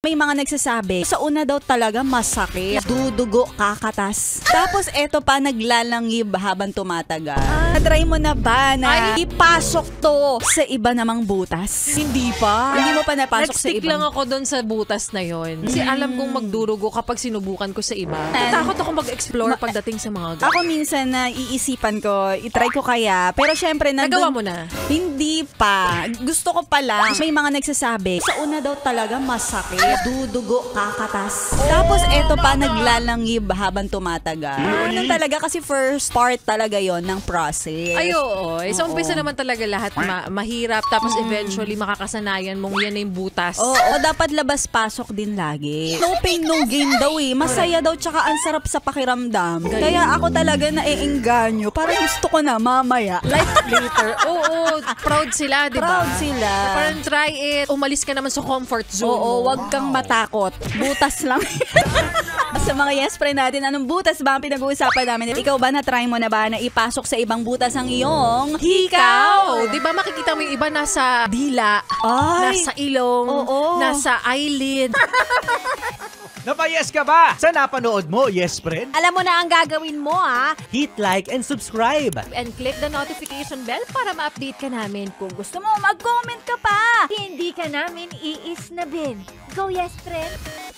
May mga nagsasabi, sa una daw talaga masakit. Dudugo, kakatas. Tapos eto pa, naglalangib habang tumatagal. Na-try mo na ba na ipasok to sa iba namang butas? Hindi pa. Hindi mo pa napasok sa Nag-stick ibang... lang ako doon sa butas na yon. Kasi alam kong magdurugo kapag sinubukan ko sa iba. Natakot ako mag-explore pagdating sa mga Ako minsan na iisipan ko, itry ko kaya. Pero syempre, Nagawa mo na? Hindi pa. Gusto ko pa lang. May mga nagsasabi, sa una daw talaga masakit. Dudugo, kakatas. Tapos eto pa, naglalangib habang tumatagal. Ano talaga kasi first part talaga yon ng process. Ay, oo. So, umpisa naman talaga lahat mahirap. Tapos eventually, makakasanayan mong yan na yung butas. Oo, dapat labas-pasok din lagi. No pain, no gain daw eh. Masaya daw, tsaka ang sarap sa pakiramdam. Kaya ako talaga naiengganyo. Parang gusto ko na mamaya. Like later. Oo, proud sila, di ba? Proud sila. Parang try it. Umalis ka naman sa comfort zone Oo, mo. wag kang matakot. Butas lang. Sa mga yes friend natin, anong butas ba ang pinag-uusapan namin? Ikaw ba na-try mo na ba na ipasok sa ibang butas ang iyong hikaw? Di ba makikita mo yung iba nasa dila, Ay. nasa ilong, Oo. nasa eyelid. Napayes ka ba? Sa napanood mo, yes friend? Alam mo na ang gagawin mo, ha? Hit like and subscribe. And click the notification bell para ma-update ka namin. Kung gusto mo, mag-comment ka pa. Hindi ka namin iisnabin. Go, yes, friend!